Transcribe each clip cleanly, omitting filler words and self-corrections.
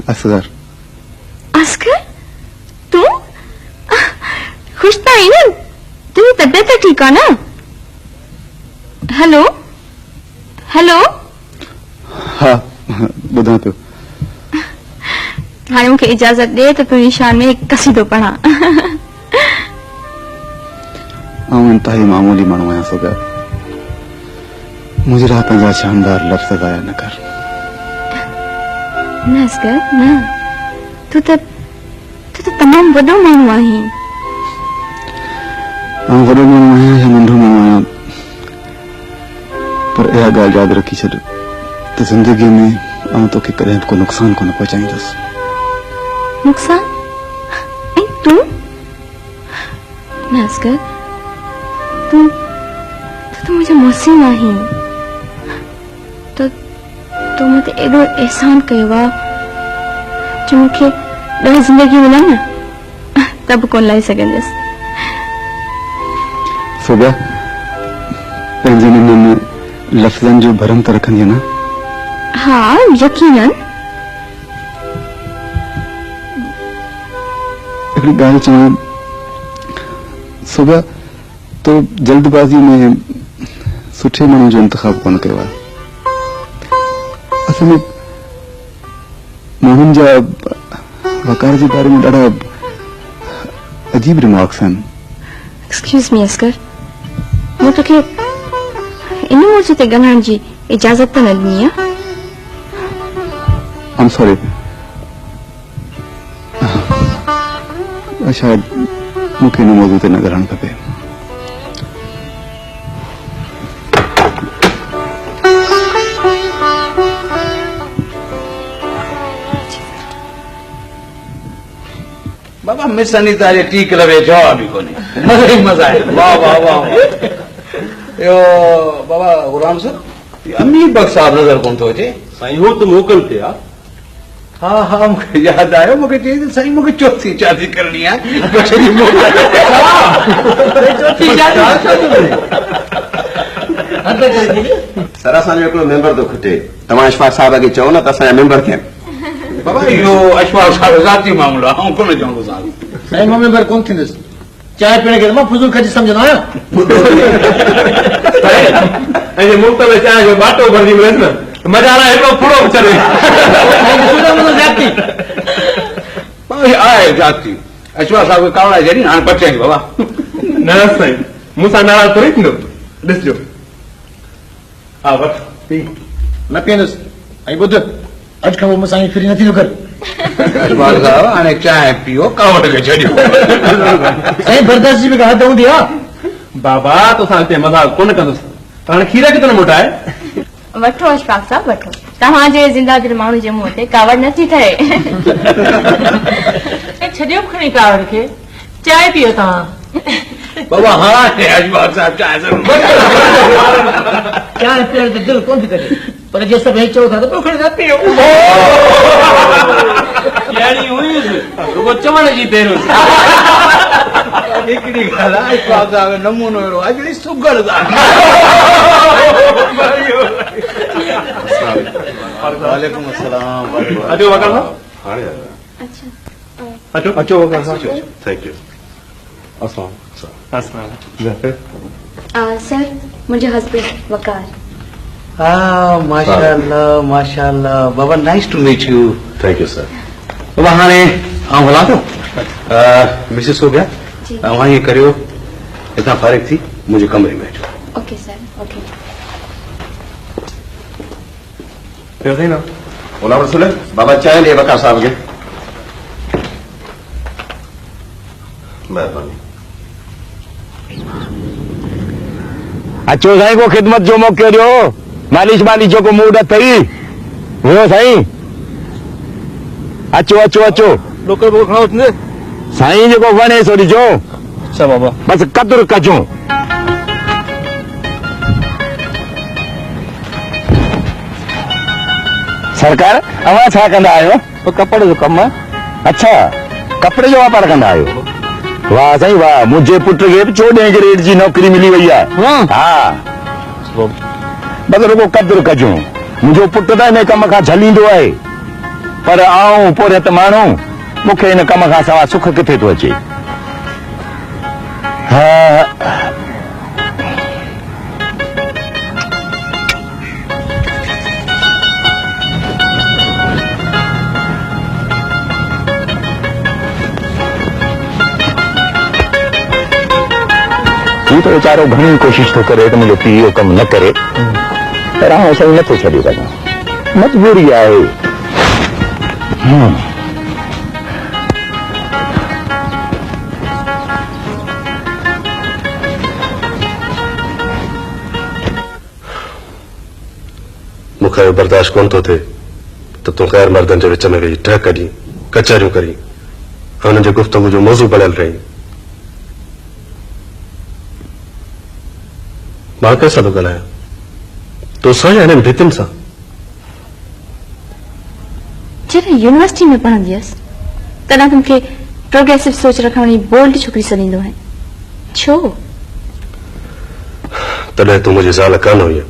असगर। असगर तू खुश तो आई ना? तुझी तबियत तो ठीक है ना? Hello hello. हाँ बुधा तो हाँ मुझे इजाजत दे तो तुझी शान में एक कसीदो पढ़ा। इंतहाई मामूली मानू आया सोगर। मुझे रात जा शानदार लफ्ज़ ज़ाया न कर। न असगर न, तू तो तमाम वडो मानू आही। वडो मानू आया या नंढो मानू आया, पर यह गाल याद रखी छो तो जिंदगी में तो के करें को नुकसान को न पहुंचाईंदस। नुकसान? तू न असगर तू मुझे मौसी नाही तो मत एडो एहसान कयो जो मुझे नई जिंदगी मिला ना तब कौन लाई सकेंदस। सोबिया पंहिंजे मन में लफ्ज़न जो भरम त रखंदी ना? हाँ यकीनन। एक गाल चवां सोबिया तो जल्दबाजी में सुठे मानू जो इंतखाब कोन कयो आहे। असल में मोहन जा वकार जे बारे में ॾाढा अजीब रिमार्क्स आहिनि। एक्सक्यूज मी असगर, मैं तुझे इन मौजू ते ॻाल्हाइण जी इजाज़त त न ॾिनी आहे। I am sorry. शायद मूंखे इन मौजू ते न ॻाल्हाइणु खपे। बाबा मिस अनीता जे टी क्लब जो जवाब ही कोने। मजा ही मजा है। वाह वाह वाह। यो बाबा गुलाम साहब अमीर बख्श साहब नजर कोन तो अचे। साईं हो तो मोकल थे आ। हाँ हाँ मुझे याद आयो, मुझे चई साईं मुझे चौथी शादी करनी है। बचड़ी मोकल चौथी शादी सर असांजो हिकिड़ो मेंबर थो खटे, तव्हां अशफाक साहब खे चओ न त असांजा मेंबर थियनि। बाबा यो अशफाक साहब ज़ाती मामलो आहे, कोन चवंदो साहब। साईं मां मेंबर कोन थींदुसि, चांहि पीअण खे मां फुज़ूल ख़र्च सम्झंदो आहियां। ऐं मुल्क में चांहि जो बाटो भरजी मिलेसि न मज़ा ना हिकिड़ो फुड़ो चले। आहे ज़ाती अशफाक साहब खे कावड़ा जॾहिं हाणे पचाईंदी बाबा। न साईं मूंसां नाराज़ थोरी थींदो, ॾिसजो। हा वठ पी। न पीअंदुसि। ऐं ॿुध अॼु खां पोइ मूंसां ईअं फिरी न थींदो कर। अशफाक साहब हाणे चांहि पीओ, कावड़ खे छॾियो। साईं बर्दाश्त जी बि का हद हूंदी आहे। बाबा तोसां हिते मज़ाक कोन कंदुसि, हाणे खीर किथे न मोटाए। वठो अशफाक साहब वठो, तव्हांजे ज़िंदा दिलि माण्हू जे मुंहं ते कावड़ नथी ठहे। छॾियो खणी कावड़ खे, चांहि पीओ तव्हां। बाबा हाँ अशफाक साहब चांहि ज़रूर। चांहि पीअण ते दिलि कोन थी करे, पर जे सभु हे चओ था त पोइ खणी न पीओ। यानी हुईसि रुगो चवण जी देर हुई। हिकिड़ी ॻाल्हि आहे अशफाक साहब जो नमूनो अहिड़ो आहे हिकिड़ी सुगड़ वालेकुम अस्सलाम। अचो वकार साहब। हाणे अच्छा अचो अचो वकार साहब। Thank you. अस्सलाम सर मुझे हस्बैंड वकार। हाँ माशाअल्लाह माशाअल्लाह बाबा nice to meet you. Thank you sir. बाबा हाणे आउं हलां थो। मिसिस हो गया तव्हां ईअं करियो, हितां फारिग थी मुंहिंजे कमरे में अचो। Okay sir okay. थियो अथई न गुलाम रसूल बाबा चांहि ॾे वकार साहब खे। महिरबानी। अचो साईं को ख़िदमत जो मौक़ो ॾियो, मालिश मालिश जो को मूड अथई वियो साईं। अचो अचो अचो लोकल बोल खड़ो थींदे साईं जेको वणे सो ॾिजो। अच्छा बाबा बसि क़दुरु कजो। सरकार अवां छा कंदा आहियो? कपिड़े जो कमु आहे। अच्छा कपिड़े जो वापार कंदा आहियो? वाह साईं वाह, मुंहिंजे पुट खे बि 14 ग्रेड जी नौकरी मिली वई आहे। हा बसि रुगो क़दुरु कजो, मुंहिंजो पुट त हिन कम खां झलींदो आहे। पर आऊं पोरियत माण्हू मूंखे इन कम खां सवाइ सुख किथे थो अचे। तूं तो वीचारो घणी कोशिश थो करे त मुंहिंजो पीउ इहो कमु न करे, पर आउं सही नथो छॾे सघां, मजबूरी आहे। मूंखे बर्दाश्त कोन थो थिए त तूं ग़ैर मर्दनि जे विच में वेही टह कढी कचहरियूं करी ऐं हुननि जे गुफ़्तगू जो मौज़ू बणियल रही। मां कंहिंसां थो ॻाल्हायां? तोसां या हिननि भितियुनि सां? जॾहिं यूनिवर्सिटी में पढ़ंदी हुयसि तॾहिं त मूंखे प्रोग्रेसिव सोच रखण वारी बोल्ड छोकिरी सॾींदो आहे। छो? तॾहिं तूं मुंहिंजी ज़ाल कान हुई।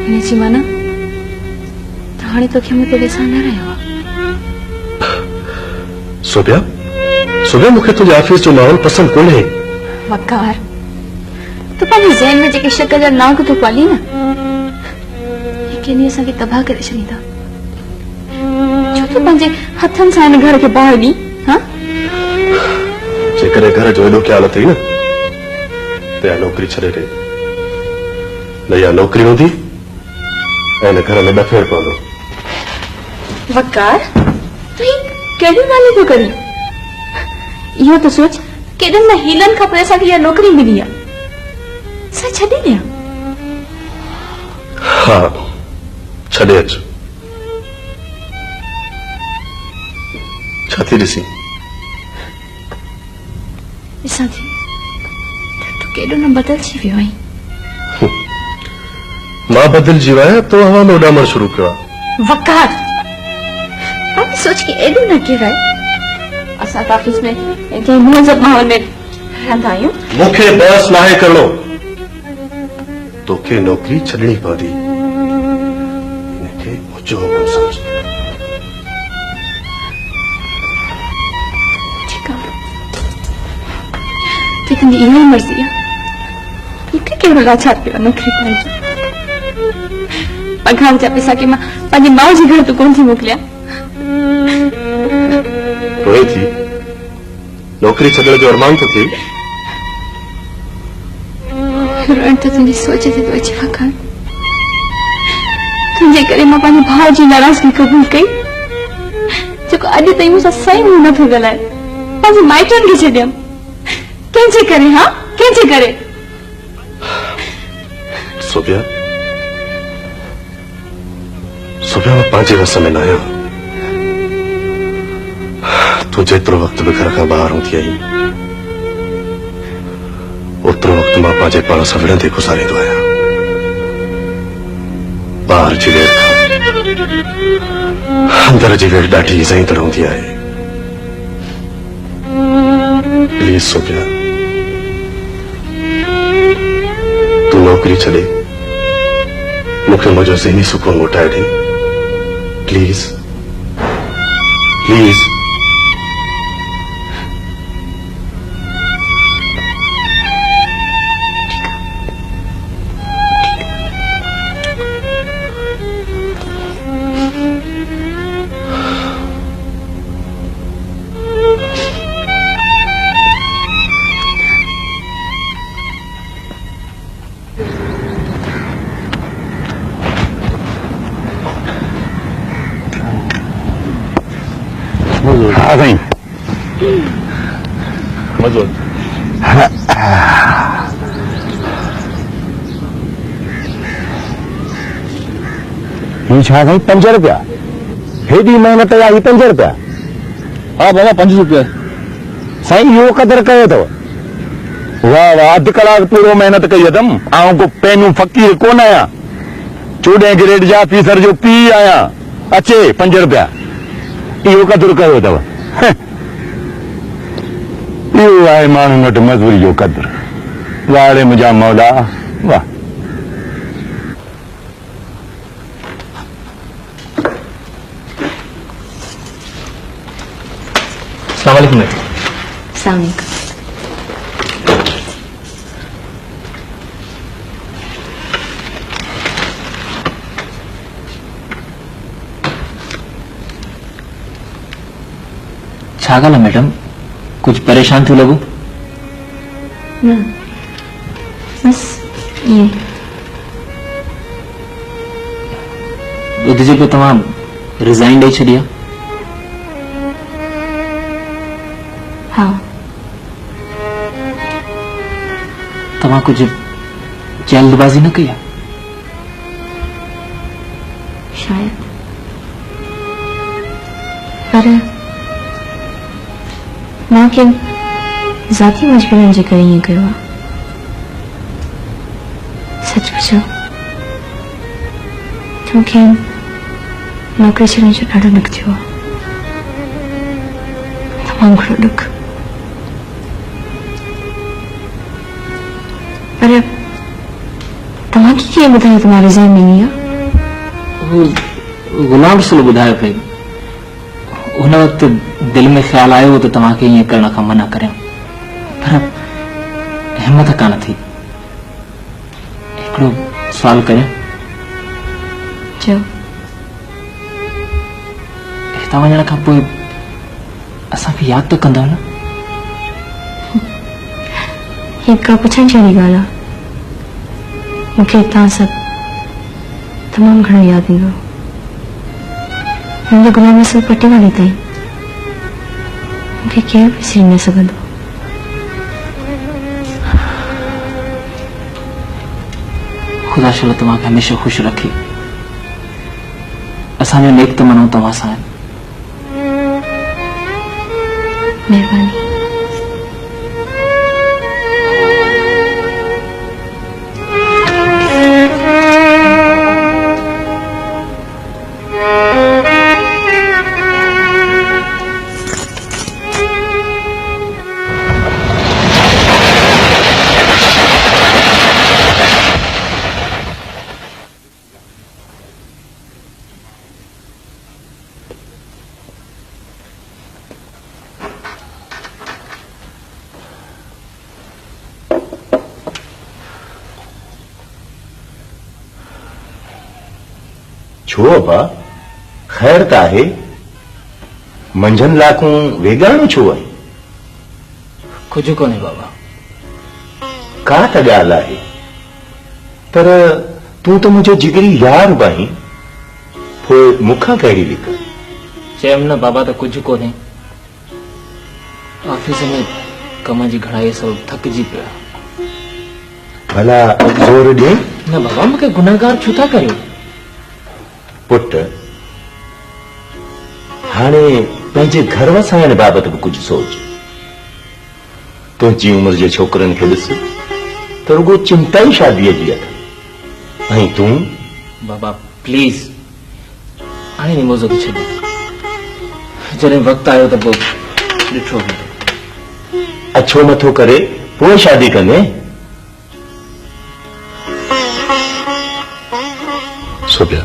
हिन जी माना त हाणे तोखे मूं ते वेसा न रहियो आहे। सोबिया मूंखे तुंहिंजे ऑफिस जो माहौल पसंदि कोन्हे। वकार, तूं पंहिंजे ज़हन में जेके शक जा नाग तूं पाली न, असां खे तबाह करे छॾींदा। छो तूं पंहिंजे हथनि सां हिन घर खे बाहि ॾी? जेकॾहिं घर जो एॾो ख्याल अथई न त या नौकरी छॾे ॾे, न या नौकरी हूंदी ऐं हिन घर में ॾफेड़ पवंदो। वकार, तूं कहिड़ियूं ॻाल्हियूं थो करीं? इहो त सोच केॾनि न हीलनि खां पोइ असांखे इहा नौकरी मिली आहे। असां छॾे ॾियां? हा, छॾे अच। छा थी ॾिसी? ॾिसां थी तूं केॾो न बदिलजी वियो आहीं। मां बदिलजी वियो आहियां, तो हवा में उॾामण शुरू कयो आहे। वकार, पंहिंजी सोच खे एॾो न किराए। असां ऑफिस में कंहिं मुहज़ब माहौल में रहंदा आहियूं। मूंखे बहस नाहे करणो, तोखे नौकरी छॾणी पवंदी। हिनखे मुंहिंजो हुकुम सम्झ। ठीकु आहे, तुंहिंजी इहा ई मर्ज़ी आहे। मूंखे कहिड़ो लाचार पियो आहे नौकरी पाइण जो। पघार जा पैसा के मां पंहिंजी माउ जे घर तूं कोन थी मोकिलियां। रोए थी? नौकरी छॾण जो अरमान तो थिए? रोइण त तुंहिंजी सोच ते थो अचे वकार। तुंहिंजे करे मां पंहिंजे भाउ जी नाराज़गी क़बूल कई, जेको अॼु ताईं मूंसां सही मुंहुं नथो ॻाल्हाए। पंहिंजे माइटनि खे छॾियमि। कंहिंजे करे? हा, कंहिंजे करे? सोबिया मां पंहिंजे वस में न आहियां। तूं जेतिरो वक़्तु बि घर खां ॿाहिरि हूंदी आहीं, ओतिरो वक़्तु मां पंहिंजे पाण सां विढ़ंदे गुज़ारींदो आहियां। ॿाहिरि जी वेड़ खां अंदर जी वेड़ ॾाढी ज़ईंदड़ हूंदी आहे। प्लीज सोबिया, तूं नौकरी छॾे मूंखे मुंहिंजो ज़हनी सुकून मोटाए ॾे। Please please. हाँ साईं, मज़ो। ही छा साईं? 5 रुपया? हेॾी महिनत या ही 5 रुपया? हाँ बाबा 5 रुपया साईं। इहो क़दर कयो अथव? वाह वाह, अधु कलाक पूरो महिनत कई अथमि। आऊं को पैनू फ़क़ीर कोन आहियां, 14 ग्रेड जा ऑफिसर जो पीउ आहियां। अचे 5 रुपया, इहो क़दुरु कयो अथव? इहो आहे माण्हुनि वटि मज़दूरी जो क़दुरु। वाड़े मुंहिंजा मौला वाह। अस्सलाम वालेकुम। अस्सलाम वालेकुम। छागल मैडम, कुछ परेशान थी लोगों? ना, बस ये बुद्ध जी को तमाम रिजाइन दे छड़िया? हाँ। तमा कुछ जल्दबाजी न किया? शायद, पर मां के जाती मजबूरन जे करे ईअं कयो आहे। सच पुछो त मूंखे नौकरी छॾण जो ॾाढो ॾुख थियो आहे, तमामु घणो ॾुख। पर तव्हांखे कीअं ॿुधायो त मां रिज़ाइन ॾिनी आहे? गुलाम रसूल ॿुधायो पई। उन वक्त दिल में ख्याल आयो तो तव्हांखे ईअं करण खां मना करियो, पर हिम्मत कान थी। हिकिड़ो सवाल करियो? चओ। हितां वञण खां पोइ असांखे यादि त कंदव न? हिकिड़ो पुछण जहिड़ी ॻाल्हि आहे। मूंखे तव्हां सभु तमामु घणो यादि ईंदो। मुंहिंजो गुलाम रसूल पटेवाले ताईं मूंखे केरु विसरी न सघंदो। खुदा शल तव्हांखे हमेशह ख़ुशि रखे। असांजो नेक तमन्ना तव्हां सां आहिनि। महिरबानी। छो अबा ख़ैर त आहे? मंझंदि लाकूं वेगारणो छो आहे? कुझु कोन्हे बाबा। का त ॻाल्हि आहे, पर तूं त मुंहिंजो जिगरी यार बि आहीं, पोइ मूंखां कहिड़ी लिक? चयमि न बाबा त कुझु कोन्हे। ऑफिस में कम जी घड़ाई सब थकिजी पिया। भला ज़ोर ॾे। न बाबा, मूंखे गुनाहगार छो था करियो? पुट, हाणे पंहिंजे घर वसाइण बाबति बि कुझु सोच। तुंहिंजी उमिरि जे छोकरनि खे ॾिस त रुगो चिंता ई शादीअ जी अथनि, ऐं तूं? बाबा प्लीज, हाणे निमोज़ो खे छॾे। जॾहिं वक़्तु आयो त पोइ ॾिठो वेंदो। अछो मथो करे पोइ शादी कंदे? सोबिया,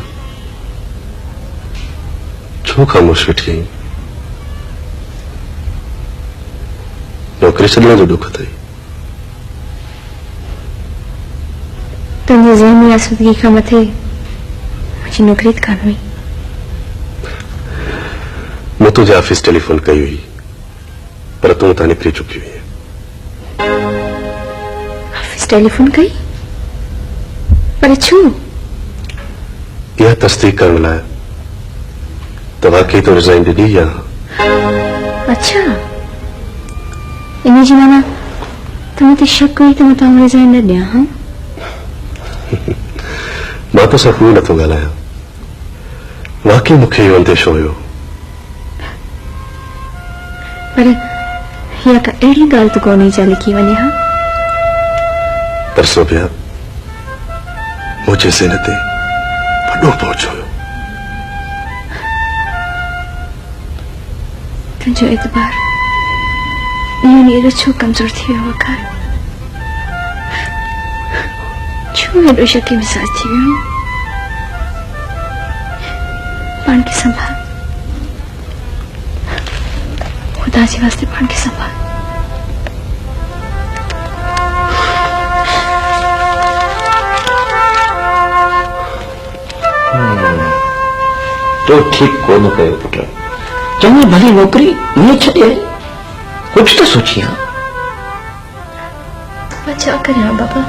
छो ख़ामोश वेठी आहीं? नौकरी छॾण जो ॾुख अथई? तुंहिंजे ज़हनी आसूदगी खां मथे मुंहिंजी नौकरी त कान हुई। मैं तुझे ऑफिस टेलीफोन कई हुई, पर तू तां निकिरी चुकी हुई। ऑफिस टेलीफोन कई? पर छो? यह तस्दीक करण लाइ त वाकई तो रिजाइन ॾिनी या? अच्छा, इन जी माना तुम्हें तो शक हुई त मां तव्हां रिजाइन न ॾियां? हाँ, मां तो सां कोई नथो ॻाल्हायां। वाकई मूंखे इहो अंदेशो हुयो। पर इहा का अहिड़ी ॻाल्हि त कोन्हे जा लिखी वञे। हाँ, पर सोबिया, मुंहिंजे ज़हन ते वॾो बोझ हुयो। तुंहिंजो एतबार ॾींहुं ॾींहुं छो कमज़ोर थी वियो वकार? छो हेॾो शकी मिज़ाज थी वियो? पाण खे संभाल। ताजी वास्ते पान के संभाल। तो ठीक कोन कयो पुट, चङी भली नौकरी ईअं छॾे आई, कुछ तो सोचिया। मां छा करियां बाबा,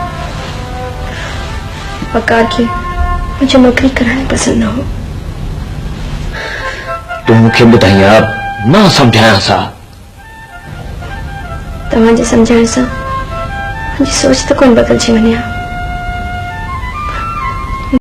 वकार खे मुझे नौकरी कराइण पसंद न हो। तू मूंखे ॿुधाई मां सम्झायां सा। तव्हांजे सम्झाइण सां मुंहिंजी सोच त कोन बदलजी वञे।